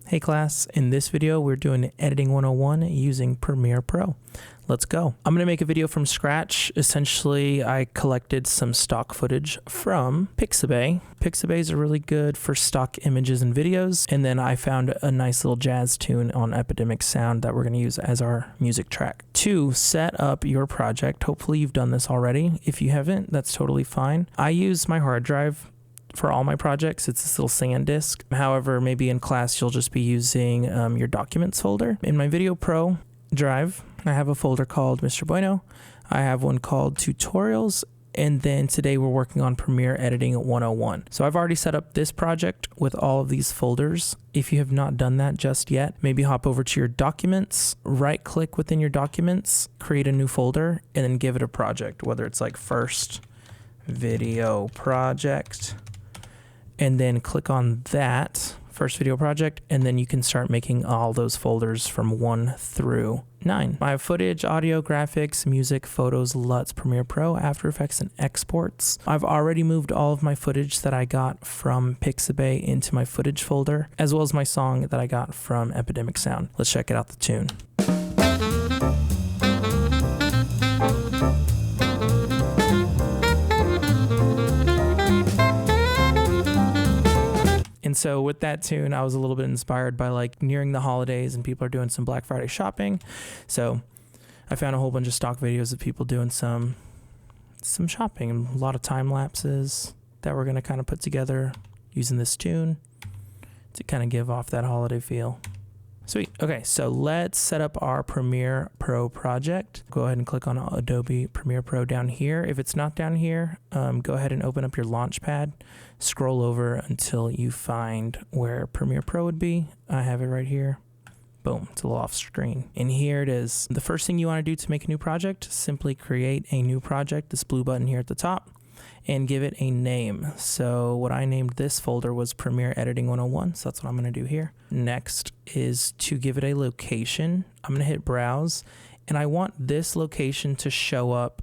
Hey class, in this video we're doing editing 101 using Premiere Pro. Let's go. I'm going to make a video from scratch. Essentially, I collected some stock footage from Pixabay. Pixabays are really good for stock images and videos. And then I found a nice little jazz tune on Epidemic Sound that we're going to use as our music track. To set up your project, hopefully you've done this already. If you haven't, that's totally fine. I use my hard drive for all my projects. It's this little SanDisk. However, maybe in class you'll just be using your documents folder. In my Video Pro drive, I have a folder called Mr. Bueno. I have one called Tutorials, and then today we're working on Premiere Editing 101. So I've already set up this project with all of these folders. If you have not done that just yet, maybe hop over to your documents, right click within your documents, create a new folder, and then give it a project, whether it's like first video project, and then click on that first video project, and then you can start making all those folders from 1 through 9. I have footage, audio, graphics, music, photos, LUTs, Premiere Pro, After Effects, and exports. I've already moved all of my footage that I got from Pixabay into my footage folder, as well as my song that I got from Epidemic Sound. Let's check it out, the tune. And so with that tune, I was a little bit inspired by like nearing the holidays and people are doing some Black Friday shopping. So I found a whole bunch of stock videos of people doing some shopping and a lot of time lapses that we're going to kind of put together using this tune to kind of give off that holiday feel. Sweet. Okay, so let's set up our Premiere Pro project. Go ahead and click on Adobe Premiere Pro down here. If it's not down here, go ahead and open up your Launchpad. Scroll over until you find where Premiere Pro would be. I have it right here. Boom, it's a little off screen. And here it is. The first thing you want to do to make a new project, simply create a new project, this blue button here at the top, and give it a name. So what I named this folder was Premiere Editing 101, so that's what I'm going to do here. Next is to give it a location. I'm going to hit Browse, and I want this location to show up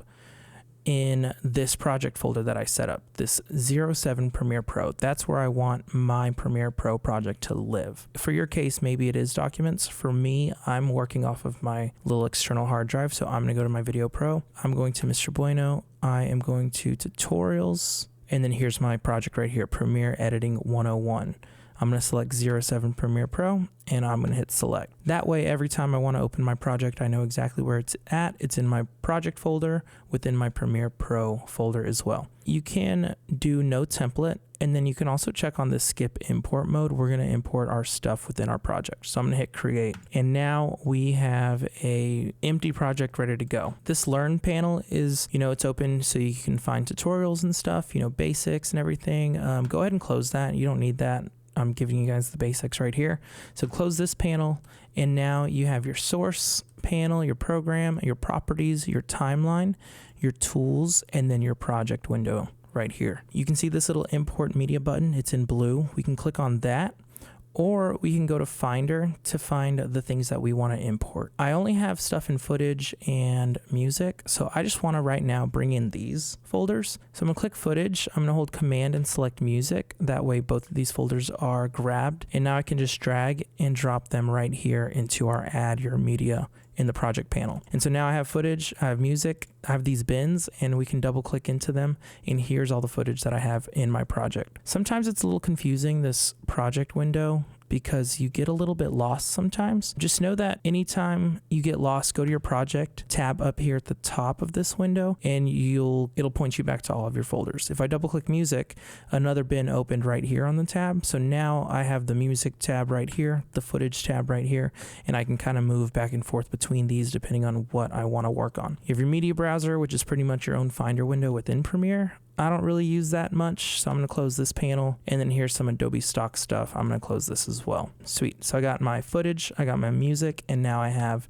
in this project folder that I set up, this 07 Premiere Pro. That's where I want my Premiere Pro project to live. For your case, maybe it is documents. For me, I'm working off of my little external hard drive, so I'm going to go to my Video Pro. I'm going to Mr. Bueno. I am going to Tutorials, and then here's my project right here, Premiere Editing 101. I'm going to select 07 Premiere Pro, and I'm going to hit select. That way, every time I want to open my project, I know exactly where it's at. It's in my project folder within my Premiere Pro folder as well. You can do no template, and then you can also check on the skip import mode. We're going to import our stuff within our project. So I'm going to hit create, and now we have a empty project ready to go. This learn panel is, it's open so you can find tutorials and stuff, basics and everything. Go ahead and close that. You don't need that. I'm giving you guys the basics right here. So close this panel, and now you have your source panel, your program, your properties, your timeline, your tools, and then your project window right here. You can see this little import media button. It's in blue. We can click on that, or we can go to Finder to find the things that we want to import. I only have stuff in footage and music, so I just want to right now bring in these folders. So I'm going to click footage. I'm going to hold Command and select music. That way both of these folders are grabbed, and now I can just drag and drop them right here into our Add Your Media in the project panel. And so now I have footage, I have music, I have these bins, and we can double click into them, and here's all the footage that I have in my project. Sometimes it's a little confusing, this project window, because you get a little bit lost sometimes. Just know that anytime you get lost, go to your project tab up here at the top of this window, and it'll point you back to all of your folders. If I double click music, another bin opened right here on the tab. So now I have the music tab right here, the footage tab right here, and I can kind of move back and forth between these depending on what I want to work on. You have your media browser, which is pretty much your own Finder window within Premiere. I don't really use that much, so I'm going to close this panel, and then here's some Adobe stock stuff. I'm going to close this as well. Sweet. So I got my footage, I got my music, and now I have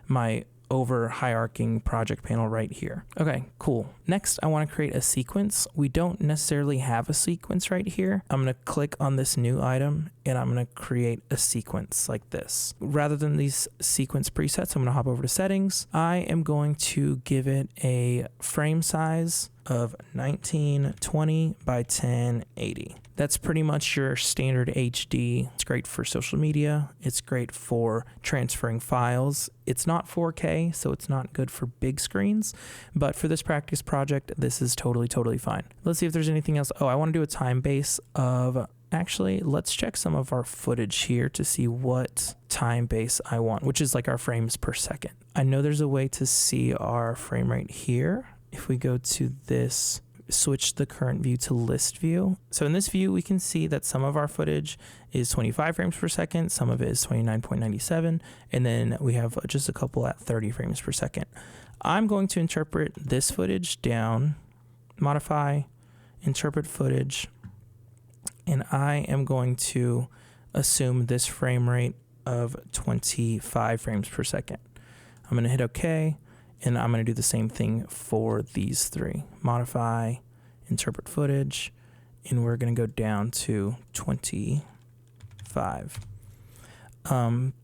my over hierarching project panel right here. Okay, cool. Next, I want to create a sequence. We don't necessarily have a sequence right here. I'm going to click on this new item, and I'm going to create a sequence like this. Rather than these sequence presets, I'm going to hop over to settings. I am going to give it a frame size of 1920 by 1080. That's pretty much your standard HD. It's great for social media. It's great for transferring files. It's not 4K, so it's not good for big screens, but for this practice project, this is totally fine. Let's see if there's anything else. Oh, I want to do a time base of, actually, let's check some of our footage here to see what time base I want, which is like our frames per second. I know there's a way to see our frame rate here. If we go to this, switch the current view to list view. So in this view, we can see that some of our footage is 25 frames per second, some of it is 29.97, and then we have just a couple at 30 frames per second. I'm going to interpret this footage down, modify, interpret footage, and I am going to assume this frame rate of 25 frames per second. I'm going to hit OK. And I'm going to do the same thing for these three. Modify, interpret footage, and we're going to go down to 25.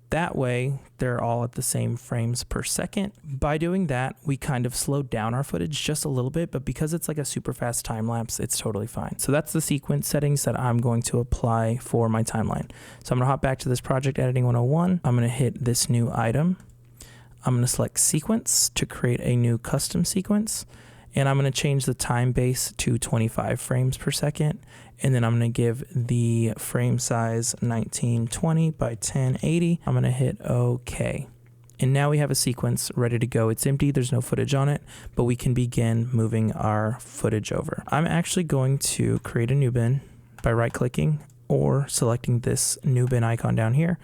That way, they're all at the same frames per second. By doing that, we kind of slowed down our footage just a little bit, but because it's like a super fast time lapse, it's totally fine. So that's the sequence settings that I'm going to apply for my timeline. So I'm going to hop back to this project editing 101. I'm going to hit this new item. I'm going to select sequence to create a new custom sequence, and I'm going to change the time base to 25 frames per second, and then I'm going to give the frame size 1920 by 1080. I'm going to hit OK. And now we have a sequence ready to go. It's empty, there's no footage on it, but we can begin moving our footage over. I'm actually going to create a new bin by right-clicking or selecting this new bin icon down here.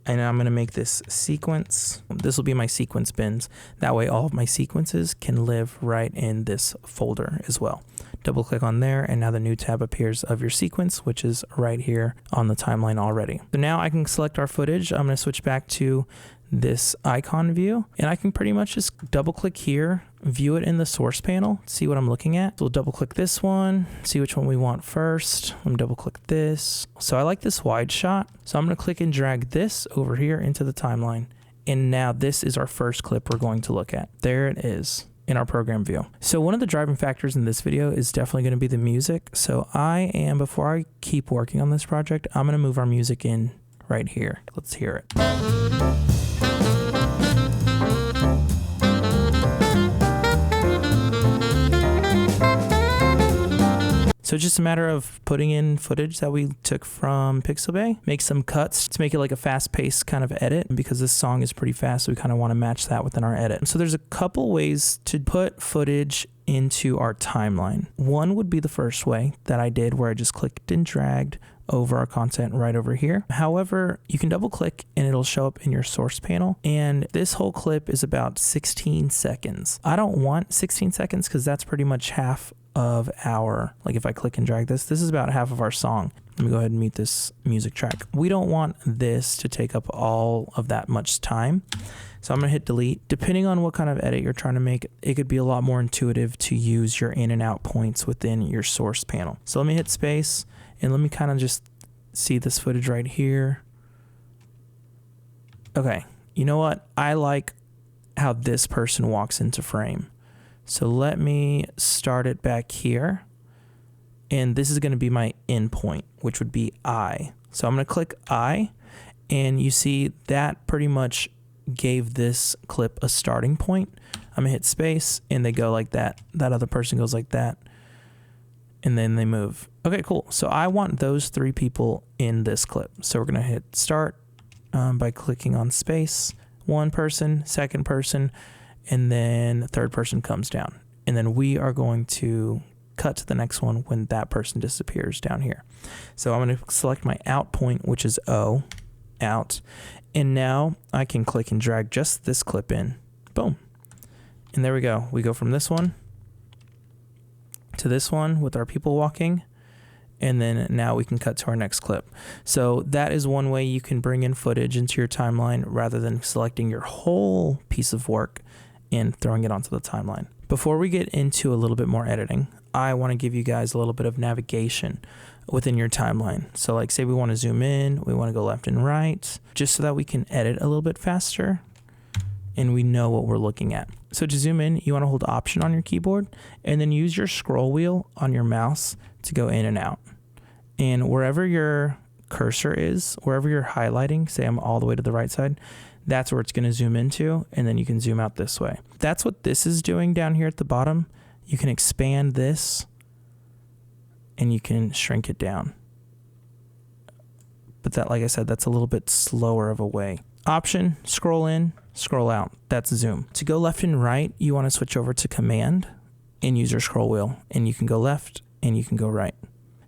And I'm going to make this sequence. This will be my sequence bins. That way all of my sequences can live right in this folder as well. Double click on there, and now the new tab appears of your sequence, which is right here on the timeline already. So now I can select our footage. I'm going to switch back to this icon view, and I can pretty much just double click here, view it in the source panel, see what I'm looking at. So we'll double click this one, see which one we want first. I'm gonna double click this. So I like this wide shot. So I'm gonna click and drag this over here into the timeline. And now this is our first clip we're going to look at. There it is in our program view. So one of the driving factors in this video is definitely gonna be the music. So before I keep working on this project, I'm gonna move our music in right here. Let's hear it. So it's just a matter of putting in footage that we took from Pixabay, make some cuts to make it like a fast-paced kind of edit, because this song is pretty fast, so we kind of want to match that within our edit. So there's a couple ways to put footage into our timeline. One would be the first way that I did, where I just clicked and dragged over our content right over here. However, you can double click and it'll show up in your source panel. And this whole clip is about 16 seconds. I don't want 16 seconds because that's pretty much half of our, like if I click and drag this is about half of our song. Let me go ahead and mute this music track. We don't want this to take up all of that much time. So I'm gonna hit delete. Depending on what kind of edit you're trying to make, it could be a lot more intuitive to use your in and out points within your source panel. So let me hit space and let me kind of just see this footage right here. Okay, you know what? I like how this person walks into frame. So let me start it back here. And this is gonna be my endpoint, which would be I. So I'm gonna click I, and you see that pretty much gave this clip a starting point. I'm gonna hit space and they go like that. That other person goes like that. And then they move. Okay, cool. So I want those three people in this clip. So we're gonna hit start by clicking on space. One person, second person, and then the third person comes down. And then we are going to cut to the next one when that person disappears down here. So I'm gonna select my out point, which is O, out. And now I can click and drag just this clip in. Boom. And there we go. We go from this one to this one with our people walking, and then now we can cut to our next clip. So that is one way you can bring in footage into your timeline rather than selecting your whole piece of work and throwing it onto the timeline. Before we get into a little bit more editing, I want to give you guys a little bit of navigation within your timeline. So like say we want to zoom in, we want to go left and right, just so that we can edit a little bit faster and we know what we're looking at. So to zoom in, you want to hold Option on your keyboard and then use your scroll wheel on your mouse to go in and out. And wherever your cursor is, wherever you're highlighting, say I'm all the way to the right side, that's where it's going to zoom into, and then you can zoom out this way. That's what this is doing down here at the bottom. You can expand this and you can shrink it down. But that, like I said, that's a little bit slower of a way. Option, scroll in, scroll out. That's zoom. To go left and right, you want to switch over to Command and use your scroll wheel, and you can go left and you can go right.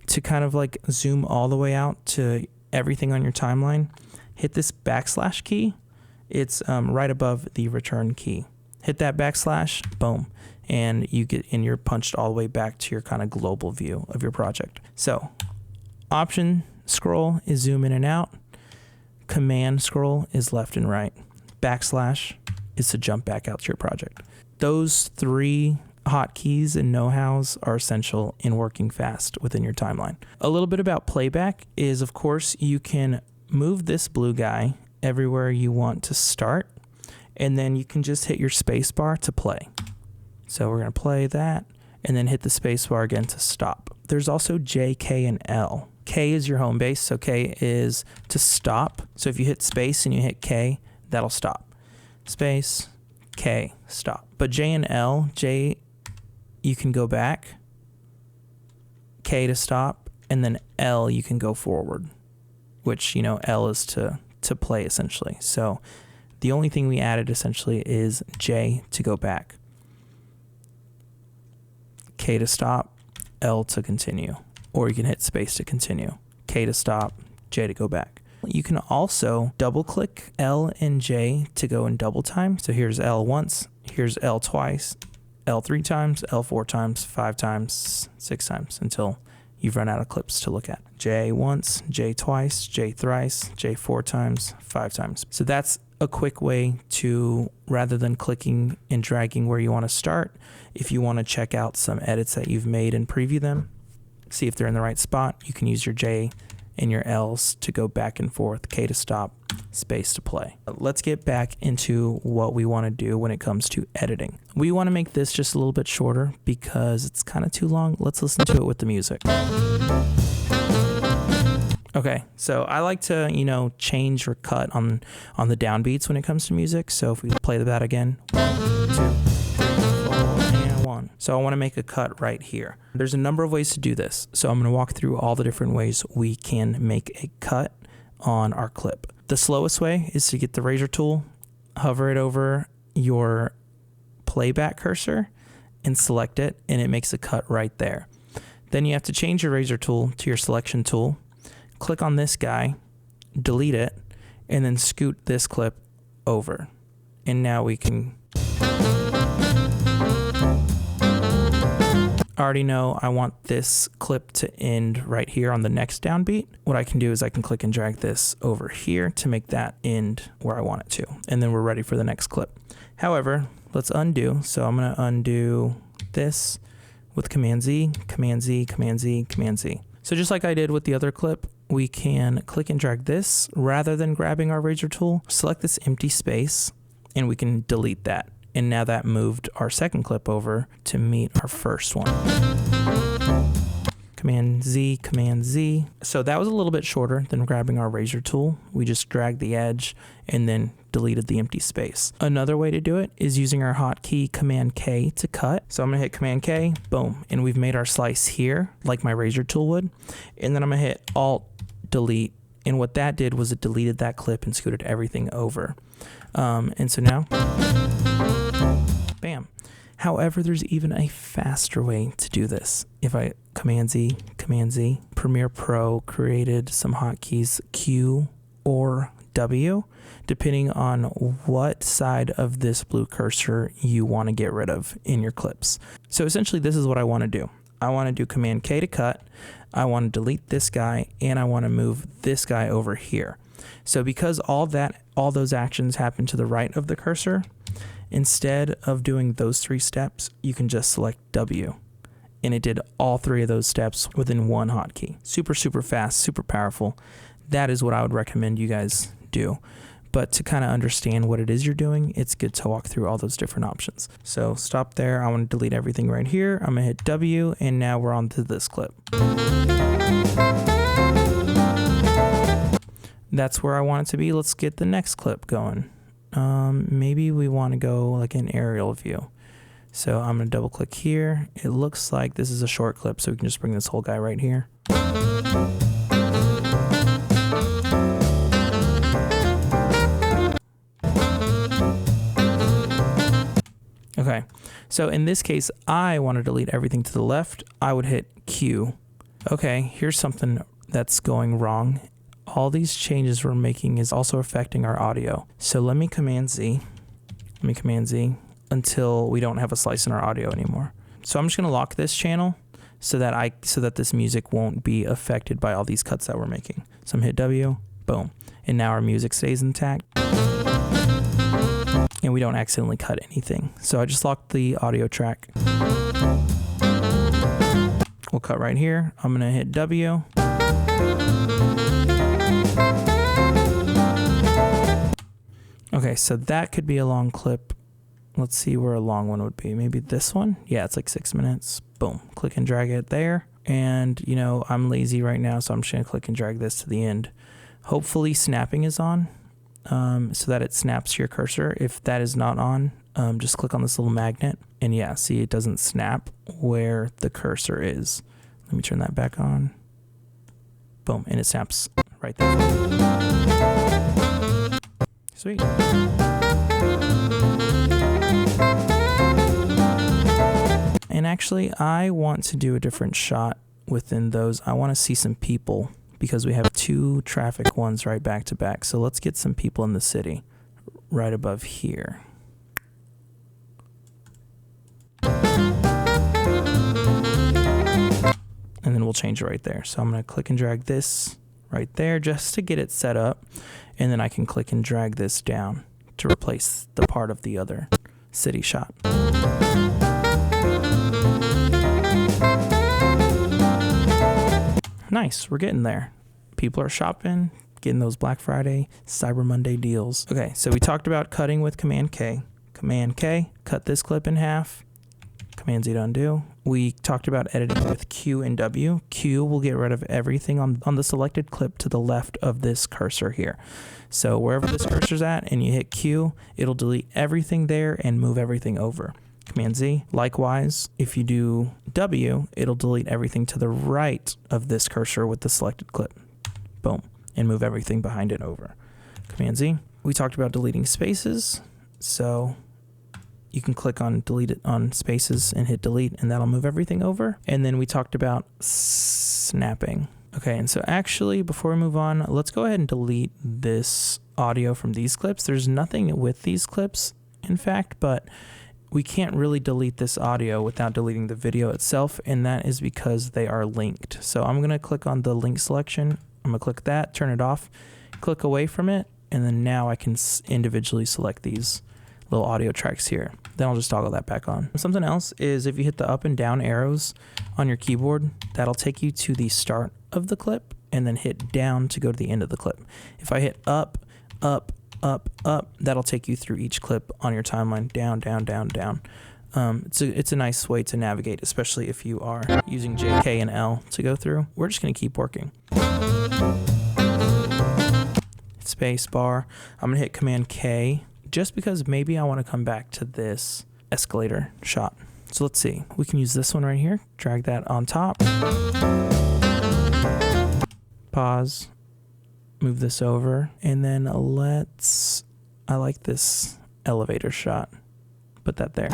To kind of like zoom all the way out to everything on your timeline, hit this backslash key. It's right above the return key. Hit that backslash, boom, and you're punched all the way back to your kind of global view of your project. So Option scroll is zoom in and out. Command scroll is left and right. Backslash is to jump back out to your project. Those three hotkeys and know-hows are essential in working fast within your timeline. A little bit about playback is, of course, you can move this blue guy everywhere you want to start, and then you can just hit your space bar to play. So we're going to play that and then hit the space bar again to stop. There's also J, K, and L. K is your home base, so K is to stop. So if you hit space and you hit K, that'll stop. Space, K, stop. But J and L, J, you can go back, K to stop, and then L, you can go forward, which, you know, L is to play essentially. So the only thing we added essentially is J to go back, K to stop, L to continue, or you can hit space to continue, K to stop, J to go back. You can also double click L and J to go in double time. So here's L once, here's L twice, L 3 times, L 4 times, 5 times, 6 times, until you've run out of clips to look at. J once, J twice, J thrice, J 4 times, 5 times. So that's a quick way to, rather than clicking and dragging where you want to start, if you want to check out some edits that you've made and preview them, see if they're in the right spot, you can use your J and your L's to go back and forth, K to stop, space to play. Let's get back into what we want to do when it comes to editing. We want to make this just a little bit shorter because it's kind of too long. Let's listen to it with the music. Okay, so I like to, you know, change or cut on the downbeats when it comes to music. So if we play that again, 1, 2, 3, 4, and 1. So I want to make a cut right here. There's a number of ways to do this. So I'm going to walk through all the different ways we can make a cut on our clip. The slowest way is to get the razor tool, hover it over your playback cursor, and select it, and it makes a cut right there. Then you have to change your razor tool to your selection tool, click on this guy, delete it, and then scoot this clip over. And now we can... I already know I want this clip to end right here on the next downbeat. What I can do is I can click and drag this over here to make that end where I want it to. And then we're ready for the next clip. However, let's undo. So I'm going to undo this with Command Z, Command Z, Command Z, Command Z. So just like I did with the other clip, we can click and drag this rather than grabbing our razor tool. Select this empty space and we can delete that. And now that moved our second clip over to meet our first one. Command Z, Command Z. So that was a little bit shorter than grabbing our razor tool. We just dragged the edge and then deleted the empty space. Another way to do it is using our hotkey Command K to cut. So I'm gonna hit Command K, boom, and we've made our slice here like my razor tool would. And then I'm gonna hit Alt, Delete, and what that did was it deleted that clip and scooted everything over. And so now, bam. However, there's even a faster way to do this. If I Command Z, Premiere Pro created some hotkeys Q or W, depending on what side of this blue cursor you want to get rid of in your clips. So essentially, this is what I want to do. I want to do Command K to cut. I want to delete this guy, and I want to move this guy over here. So because all those actions happen to the right of the cursor, instead of doing those 3 steps, you can just select W. And it did all 3 of those steps within one hotkey. Super, super fast, super powerful. That is what I would recommend you guys do. but to kind of understand what it is you're doing, it's good to walk through all those different options. So stop there. I want to delete everything right here. I'm gonna hit W, and now we're on to this clip. That's where I want it to be. Let's get the next clip going. Maybe we want to go like an aerial view. So I'm gonna double click here. It looks like this is a short clip, so we can just bring this whole guy right here. Okay, so in this case, I want to delete everything to the left. I would hit Q. Okay, here's something that's going wrong. All these changes we're making is also affecting our audio. So let me Command Z. Let me Command Z until we don't have a slice in our audio anymore. So I'm just gonna lock this channel so that this music won't be affected by all these cuts that we're making. So I'm hit W, boom, and now our music stays intact. And we don't accidentally cut anything. So I just locked the audio track. We'll cut right here. I'm gonna hit W. Okay, so that could be a long clip. Let's see where a long one would be. Maybe this one? Yeah, it's like 6 minutes. Boom, click and drag it there. And you know, I'm lazy right now, so I'm just gonna click and drag this to the end. Hopefully snapping is on, so that it snaps your cursor. If that is not on, just click on this little magnet. And yeah, see, it doesn't snap where the cursor is. Let me turn that back on. Boom, and it snaps right there. Sweet. And actually, I want to do a different shot within those. I want to see some people because we have 2 traffic ones right back to back. So let's get some people in the city right above here. And then we'll change it right there. So I'm going to click and drag this right there just to get it set up. And then I can click and drag this down to replace the part of the other city shot. Nice, we're getting there. People are shopping, getting those Black Friday, Cyber Monday deals. Okay, so we talked about cutting with Command K. Command K, cut this clip in half. Command Z to undo. We talked about editing with Q and W. Q will get rid of everything on the selected clip to the left of this cursor here. So wherever this cursor's at and you hit Q, it'll delete everything there and move everything over. Command Z. Likewise, if you do W, it'll delete everything to the right of this cursor with the selected clip. Boom. And move everything behind it over. Command Z. We talked about deleting spaces. So you can click on delete it on spaces and hit delete, and that'll move everything over. And then we talked about snapping. Okay, and so actually, before we move on, let's go ahead and delete this audio from these clips. There's nothing with these clips, in fact, but we can't really delete this audio without deleting the video itself, and that is because they are linked. So I'm gonna click on the link selection. I'm gonna click that, turn it off, click away from it, and then now I can individually select these little audio tracks here. Then I'll just toggle that back on. Something else is if you hit the up and down arrows on your keyboard, that'll take you to the start of the clip and then hit down to go to the end of the clip. If I hit up, up, up, up, that'll take you through each clip on your timeline, down, down, down, down. It's a nice way to navigate, especially if you are using J, K, and L to go through. We're just gonna keep working. Space bar, I'm gonna hit Command K, just because maybe I want to come back to this escalator shot. So let's see. We can use this one right here. Drag that on top. Pause. Move this over. And then I like this elevator shot. Put that there.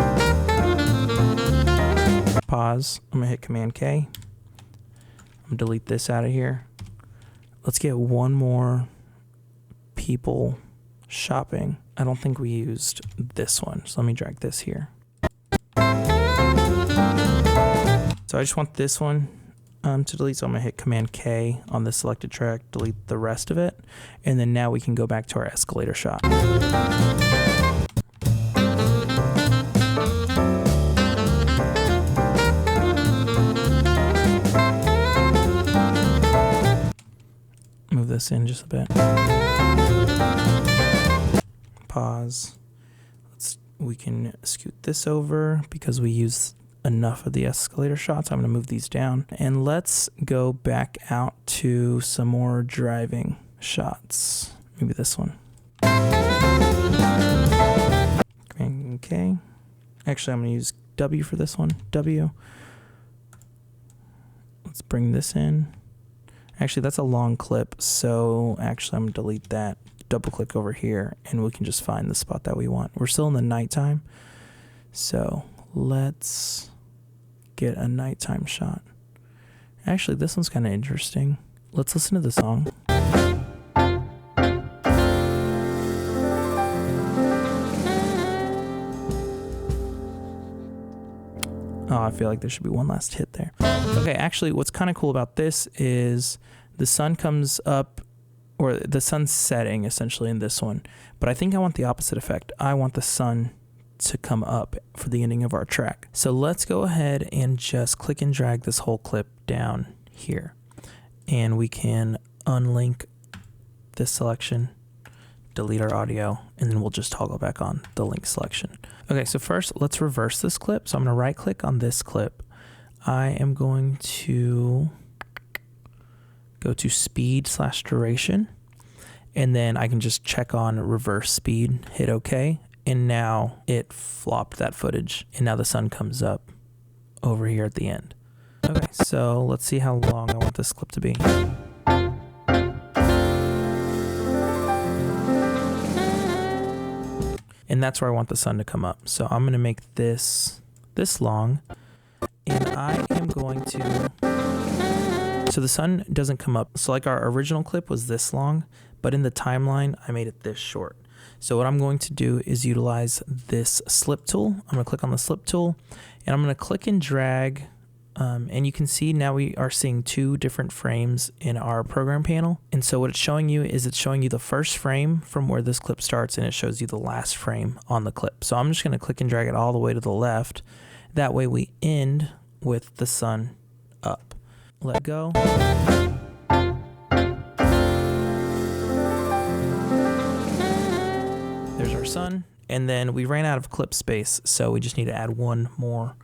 Pause. I'm going to hit Command K. I'm going to delete this out of here. Let's get one more people shopping. I don't think we used this one, so let me drag this here. So I just want this one to delete, so I'm gonna hit Command K on the selected track, delete the rest of it, and then now we can go back to our escalator shot. Move this in just a bit. pause. We can scoot this over because we use enough of the escalator shots. I'm going to move these down, and let's go back out to some more driving shots. Maybe this one. Okay. Actually, I'm going to use W for this one. W. Let's bring this in. Actually, that's a long clip, so actually I'm going to delete that. Double click over here, and we can just find the spot that we want. We're still in the nighttime, so let's get a nighttime shot. Actually, this one's kind of interesting. Let's listen to the song. Oh, I feel like there should be one last hit there. Okay, actually, what's kind of cool about this is the sun comes up, or the sun's setting essentially in this one. But I think I want the opposite effect. I want the sun to come up for the ending of our track. So let's go ahead and just click and drag this whole clip down here. And we can unlink this selection, delete our audio, and then we'll just toggle back on the link selection. Okay, so first let's reverse this clip. So I'm gonna right click on this clip. I am going to go to speed/duration, and then I can just check on reverse speed, hit OK, and now it flopped that footage, and now the sun comes up over here at the end. Okay, so let's see how long I want this clip to be. And that's where I want the sun to come up. So I'm gonna make this long, and I am going to, so the sun doesn't come up. So like our original clip was this long, but in the timeline, I made it this short. So what I'm going to do is utilize this slip tool. I'm gonna click on the slip tool, and I'm gonna click and drag, and you can see now we are seeing two different frames in our program panel. And so what it's showing you is it's showing you the first frame from where this clip starts, and it shows you the last frame on the clip. So I'm just gonna click and drag it all the way to the left. That way we end with the sun up. Let go. There's our sun, and then we ran out of clip space, so we just need to add one more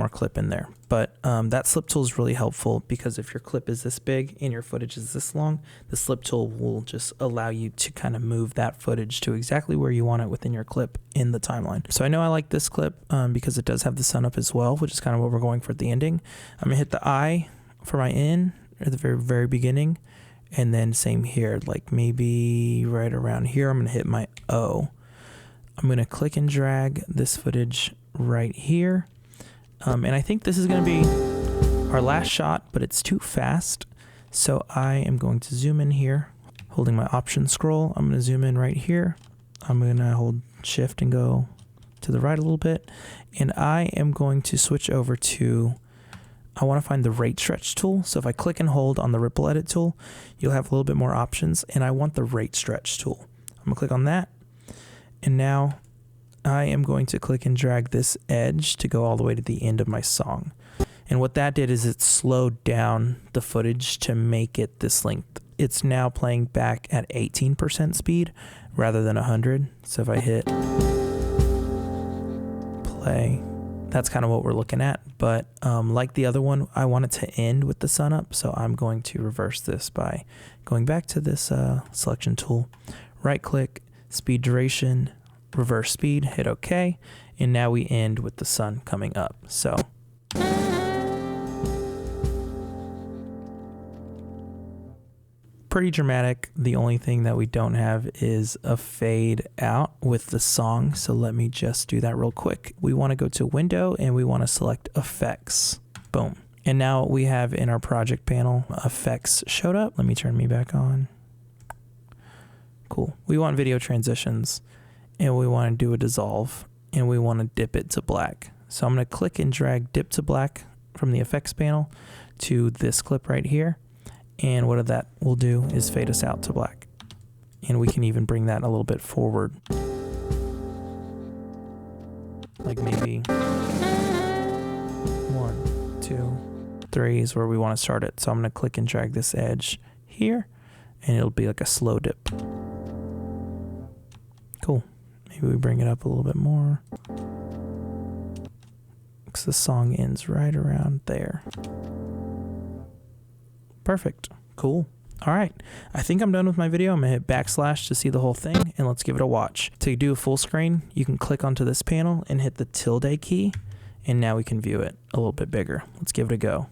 clip in there. But that slip tool is really helpful, because if your clip is this big and your footage is this long, the slip tool will just allow you to kind of move that footage to exactly where you want it within your clip in the timeline. So I know I like this clip because it does have the sun up as well, which is kind of what we're going for at the ending. I'm gonna hit the I for my in at the very, very beginning, and then same here, like maybe right around here, I'm gonna hit my O. I'm gonna click and drag this footage right here. And I think this is going to be our last shot, but it's too fast. So I am going to zoom in here, holding my option scroll. I'm going to zoom in right here. I'm going to hold shift and go to the right a little bit. And I am going to switch over to, I want to find the rate stretch tool. So if I click and hold on the ripple edit tool, you'll have a little bit more options. And I want the rate stretch tool. I'm going to click on that. And now I am going to click and drag this edge to go all the way to the end of my song. And what that did is it slowed down the footage to make it this length. It's now playing back at 18% speed rather than 100. So if I hit play, that's kind of what we're looking at. But like the other one, I want it to end with the sun up. So I'm going to reverse this by going back to this selection tool, right click, speed duration, reverse speed, hit OK, and now we end with the sun coming up. So pretty dramatic. The only thing that we don't have is a fade out with the song. So let me just do that real quick. We want to go to window and we want to select effects. Boom. And now we have in our project panel, effects showed up. Let me turn me back on. Cool. We want video transitions, and we want to do a dissolve, and we want to dip it to black. So I'm going to click and drag dip to black from the effects panel to this clip right here. And what that will do is fade us out to black. And we can even bring that a little bit forward. Like maybe 1, 2, 3 is where we want to start it. So I'm going to click and drag this edge here, and it'll be like a slow dip. Cool. Maybe we bring it up a little bit more, because the song ends right around there. Perfect. Cool. All right. I think I'm done with my video. I'm going to hit backslash to see the whole thing, and let's give it a watch. To do a full screen, you can click onto this panel and hit the tilde key, and now we can view it a little bit bigger. Let's give it a go.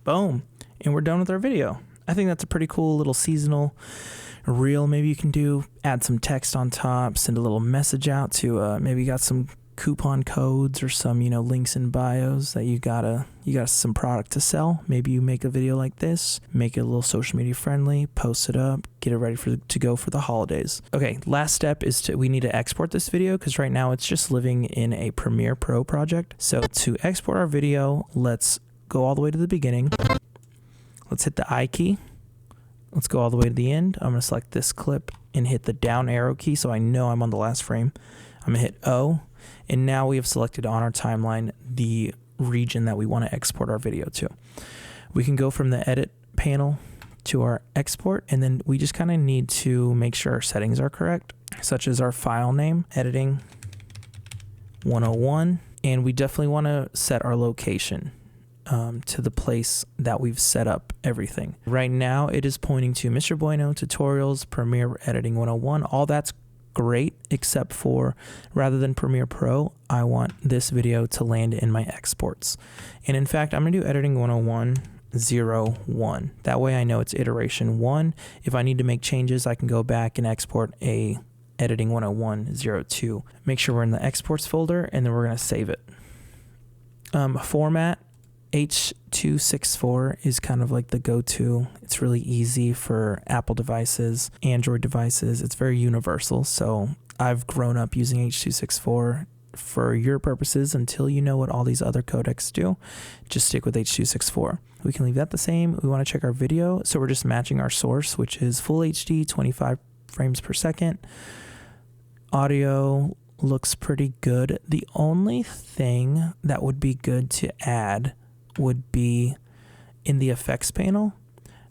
Boom. And we're done with our video. I think that's a pretty cool little seasonal reel. Maybe you can add some text on top, send a little message out to, maybe you got some coupon codes or some, links in bios that you got some product to sell. Maybe you make a video like this, make it a little social media friendly, post it up, get it ready to go for the holidays. Okay, last step is we need to export this video, because right now it's just living in a Premiere Pro project. So to export our video, let's go all the way to the beginning. Let's hit the I key. Let's go all the way to the end. I'm going to select this clip and hit the down arrow key so I know I'm on the last frame. I'm going to hit O, and now we have selected on our timeline the region that we want to export our video to. We can go from the edit panel to our export, and then we just kind of need to make sure our settings are correct, such as our file name, editing 101, and we definitely want to set our location to the place that we've set up everything. Right now it is pointing to Mr. Bueno Tutorials, Premiere Editing 101. All that's great, except for rather than Premiere Pro, I want this video to land in my exports. And in fact, I'm gonna do Editing 101.01. That way I know it's iteration 1. If I need to make changes, I can go back and export a Editing 101.02. Make sure we're in the exports folder, and then we're gonna save it. Format, H.264 is kind of like the go-to. It's really easy for Apple devices, Android devices. It's very universal. So I've grown up using H.264. For your purposes, until you know what all these other codecs do, just stick with H.264. We can leave that the same. We want to check our video. So we're just matching our source, which is full HD, 25 frames per second. Audio looks pretty good. The only thing that would be good to add would be in the effects panel.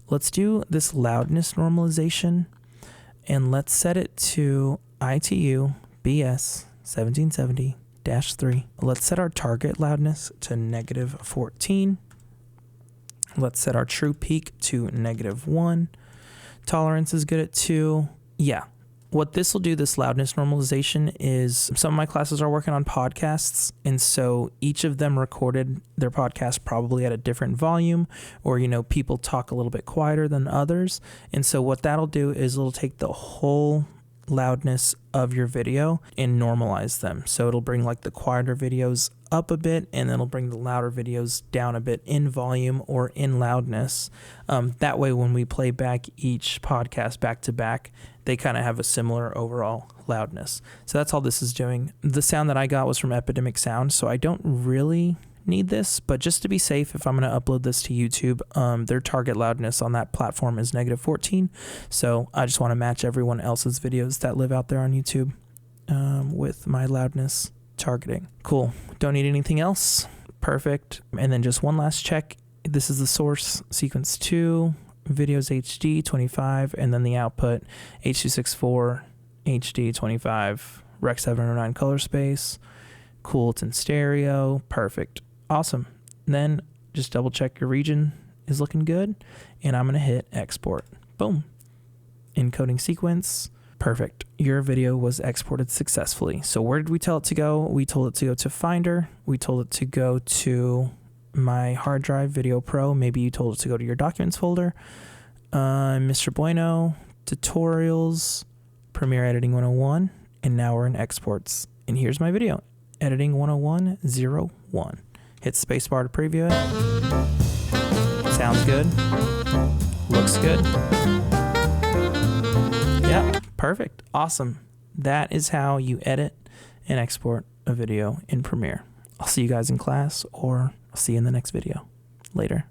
Let's do this loudness normalization, and let's set it to ITU BS 1770-3. Let's set our target loudness to -14. Let's set our true peak to -1. Tolerance is good at 2. Yeah. What this will do, this loudness normalization, is some of my classes are working on podcasts, and so each of them recorded their podcast probably at a different volume, or people talk a little bit quieter than others. And so what that'll do is it'll take the whole loudness of your video and normalize them. So it'll bring like the quieter videos up a bit, and then it'll bring the louder videos down a bit in volume or in loudness. That way when we play back each podcast back to back, they kind of have a similar overall loudness. So that's all this is doing. The sound that I got was from Epidemic Sound, so I don't really need this, but just to be safe, if I'm going to upload this to YouTube, their target loudness on that platform is -14. So I just want to match everyone else's videos that live out there on YouTube with my loudness targeting. Cool. Don't need anything else. Perfect. And then just one last check. This is the source, sequence 2, videos HD 25, and then the output H.264 HD 25, Rec 709 color space. Cool. It's in stereo. Perfect. Awesome. Then just double check your region is looking good, and I'm going to hit export. Boom. Encoding sequence. Perfect. Your video was exported successfully. So where did we tell it to go? We told it to go to Finder. We told it to go to my hard drive, Video Pro. Maybe you told it to go to your documents folder. Mr. Bueno, tutorials, Premiere Editing 101, and now we're in exports. And here's my video, Editing 101.01. Hit spacebar to preview it. Sounds good. Looks good. Perfect. Awesome. That is how you edit and export a video in Premiere. I'll see you guys in class, or I'll see you in the next video. Later.